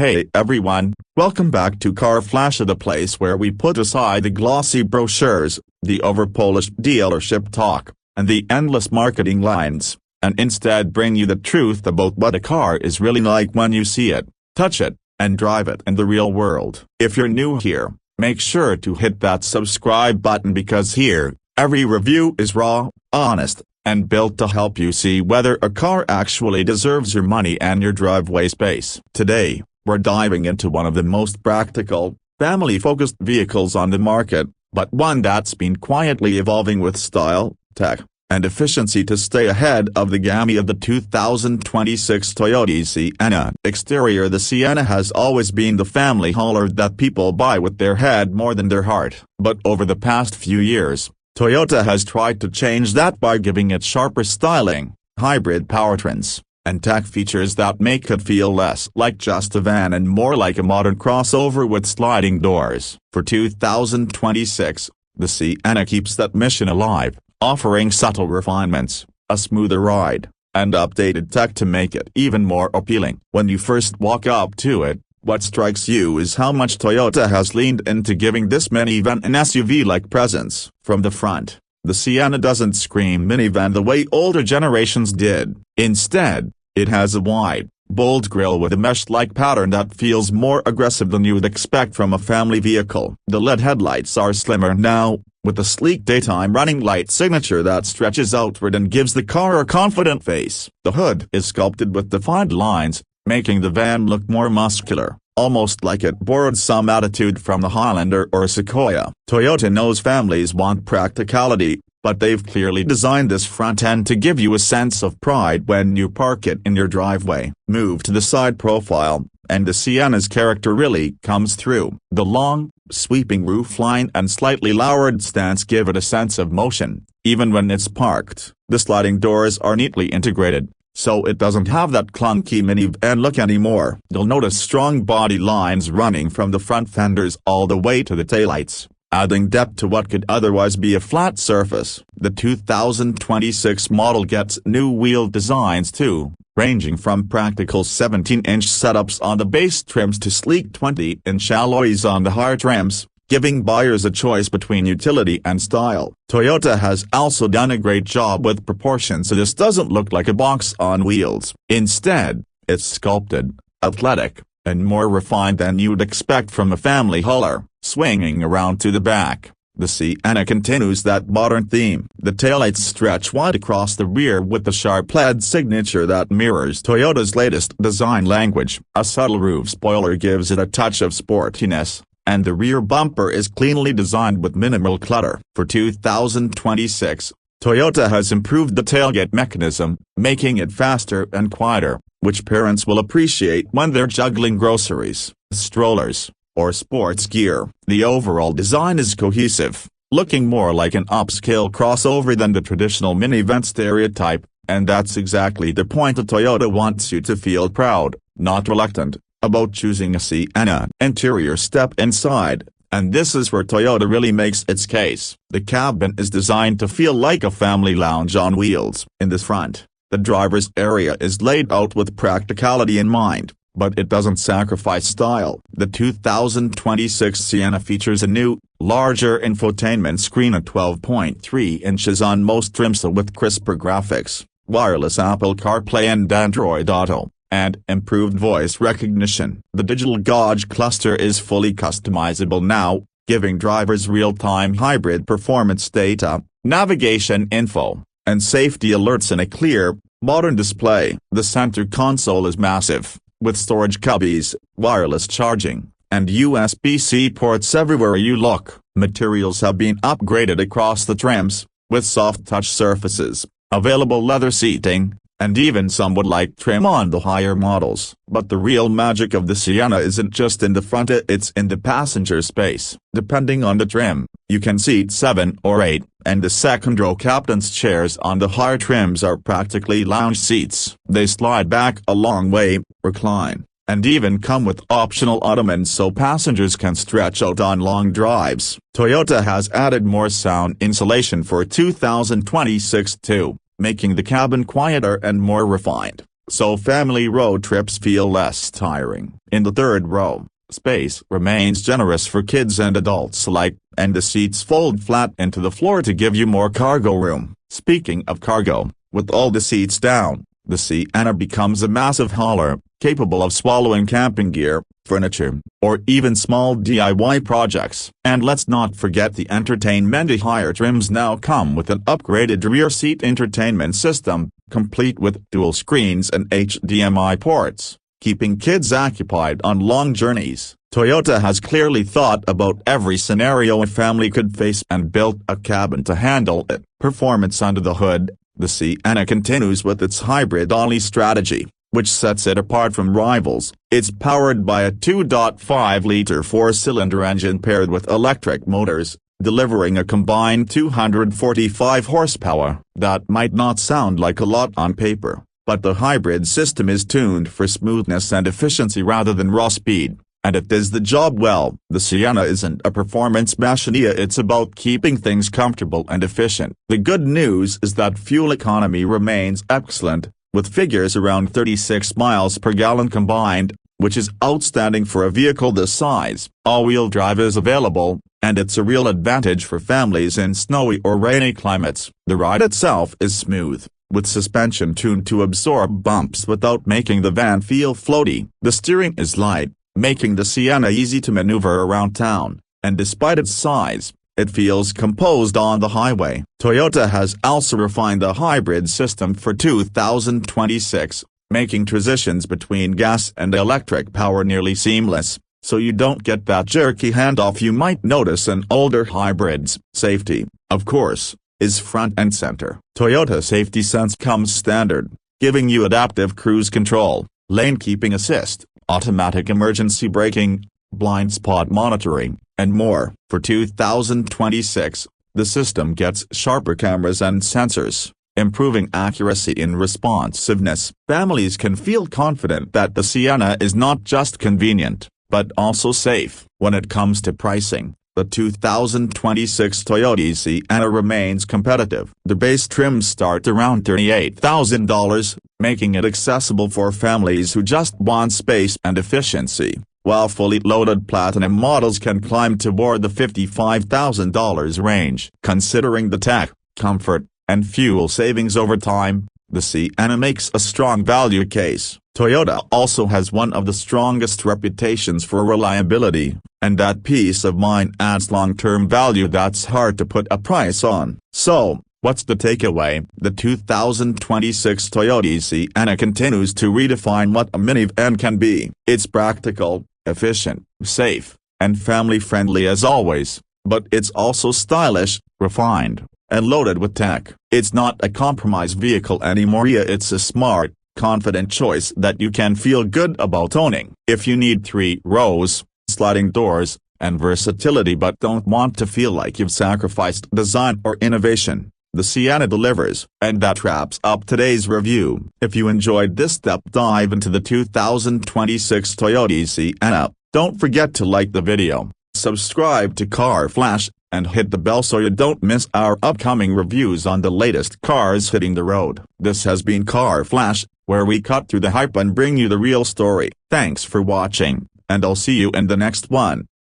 Hey everyone, welcome back to Car Flash, the place where we put aside the glossy brochures, the over-polished dealership talk, and the endless marketing lines, and instead bring you the truth about what a car is really like when you see it, touch it, and drive it in the real world. If you're new here, make sure to hit that subscribe button because here, every review is raw, honest, and built to help you see whether a car actually deserves your money and your driveway space. Today, we're diving into one of the most practical, family-focused vehicles on the market, but one that's been quietly evolving with style, tech, and efficiency to stay ahead of the game of the 2026 Toyota Sienna. Exterior: the Sienna has always been the family hauler that people buy with their head more than their heart. But over the past few years, Toyota has tried to change that by giving it sharper styling, hybrid powertrains, and tech features that make it feel less like just a van and more like a modern crossover with sliding doors. For 2026, the Sienna keeps that mission alive, offering subtle refinements, a smoother ride, and updated tech to make it even more appealing. When you first walk up to it, what strikes you is how much Toyota has leaned into giving this minivan an SUV-like presence. From the front, the Sienna doesn't scream minivan the way older generations did. Instead, it has a wide, bold grille with a mesh-like pattern that feels more aggressive than you would expect from a family vehicle. The LED headlights are slimmer now, with a sleek daytime running light signature that stretches outward and gives the car a confident face. The hood is sculpted with defined lines, making the van look more muscular, almost like it borrowed some attitude from the Highlander or Sequoia. Toyota knows families want practicality, but they've clearly designed this front end to give you a sense of pride when you park it in your driveway. Move to the side profile, and the Sienna's character really comes through. The long, sweeping roofline and slightly lowered stance give it a sense of motion, even when it's parked. The sliding doors are neatly integrated, so it doesn't have that clunky minivan look anymore. You'll notice strong body lines running from the front fenders all the way to the taillights, adding depth to what could otherwise be a flat surface. The 2026 model gets new wheel designs too, ranging from practical 17-inch setups on the base trims to sleek 20-inch alloys on the higher trims, giving buyers a choice between utility and style. Toyota has also done a great job with proportions, so this doesn't look like a box on wheels. Instead, it's sculpted, athletic, and more refined than you'd expect from a family hauler. Swinging around to the back, the Sienna continues that modern theme. The taillights stretch wide across the rear with the sharp LED signature that mirrors Toyota's latest design language. A subtle roof spoiler gives it a touch of sportiness, and the rear bumper is cleanly designed with minimal clutter. For 2026, Toyota has improved the tailgate mechanism, making it faster and quieter, which parents will appreciate when they're juggling groceries, strollers, or sports gear. The overall design is cohesive, looking more like an upscale crossover than the traditional minivan stereotype, and that's exactly the point. Toyota wants you to feel proud, not reluctant, about choosing a Sienna. Interior: step inside, and this is where Toyota really makes its case. The cabin is designed to feel like a family lounge on wheels. In the front, the driver's area is laid out with practicality in mind, but it doesn't sacrifice style. The 2026 Sienna features a new, larger infotainment screen at 12.3 inches on most trims with crisper graphics, wireless Apple CarPlay and Android Auto, and improved voice recognition. The digital gauge cluster is fully customizable now, giving drivers real-time hybrid performance data, navigation info, and safety alerts in a clear, modern display. The center console is massive, with storage cubbies, wireless charging, and USB-C ports everywhere you look. Materials have been upgraded across the trims, with soft touch surfaces, available leather seating, and even some wood-like trim on the higher models. But the real magic of the Sienna isn't just in the front, it's in the passenger space. Depending on the trim, you can seat 7 or 8, and the second-row captain's chairs on the higher trims are practically lounge seats. They slide back a long way, recline, and even come with optional ottomans so passengers can stretch out on long drives. Toyota has added more sound insulation for 2026 too, making the cabin quieter and more refined. so family road trips feel less tiring. In the third row, space remains generous for kids and adults alike, and the seats fold flat into the floor to give you more cargo room. Speaking of cargo, with all the seats down, the Sienna becomes a massive hauler, capable of swallowing camping gear, furniture, or even small DIY projects. And let's not forget the entertainment. Higher trims now come with an upgraded rear seat entertainment system, complete with dual screens and HDMI ports, keeping kids occupied on long journeys. Toyota has clearly thought about every scenario a family could face and built a cabin to handle it. Performance under the hood. The Sienna continues with its hybrid ollie strategy, which sets it apart from rivals. It's powered by a 2.5-liter four-cylinder engine paired with electric motors, delivering a combined 245 horsepower. That might not sound like a lot on paper, but the hybrid system is tuned for smoothness and efficiency rather than raw speed, and it does the job well. The Sienna isn't a performance machine, it's about keeping things comfortable and efficient. The good news is that fuel economy remains excellent, with figures around 36 miles per gallon combined, which is outstanding for a vehicle this size. All-wheel drive is available, and it's a real advantage for families in snowy or rainy climates. The ride itself is smooth, with suspension tuned to absorb bumps without making the van feel floaty. The steering is light, making the Sienna easy to maneuver around town, and despite its size, it feels composed on the highway. Toyota has also refined the hybrid system for 2026, making transitions between gas and electric power nearly seamless, so you don't get that jerky handoff you might notice in older hybrids. Safety, of course, is front and center. Toyota Safety Sense comes standard, giving you adaptive cruise control, lane keeping assist, automatic emergency braking, blind spot monitoring, and more. For 2026, the system gets sharper cameras and sensors, improving accuracy and responsiveness. Families can feel confident that the Sienna is not just convenient, but also safe. When it comes to pricing, the 2026 Toyota Sienna remains competitive. The base trims start around $38,000, making it accessible for families who just want space and efficiency, while fully loaded platinum models can climb toward the $55,000 range. Considering the tech, comfort, and fuel savings over time, the Sienna makes a strong value case. Toyota also has one of the strongest reputations for reliability, and that peace of mind adds long-term value that's hard to put a price on. So, what's the takeaway? The 2026 Toyota Sienna continues to redefine what a minivan can be. It's practical, efficient, safe, and family-friendly as always, but it's also stylish, refined, and loaded with tech. It's not a compromise vehicle anymore, it's a smart, confident choice that you can feel good about owning. If you need 3 rows, sliding doors, and versatility but don't want to feel like you've sacrificed design or innovation, the Sienna delivers. And that wraps up today's review. If you enjoyed this deep dive into the 2026 Toyota Sienna, don't forget to like the video, subscribe to Car Flash, and hit the bell so you don't miss our upcoming reviews on the latest cars hitting the road. This has been Car Flash, where we cut through the hype and bring you the real story. Thanks for watching, and I'll see you in the next one.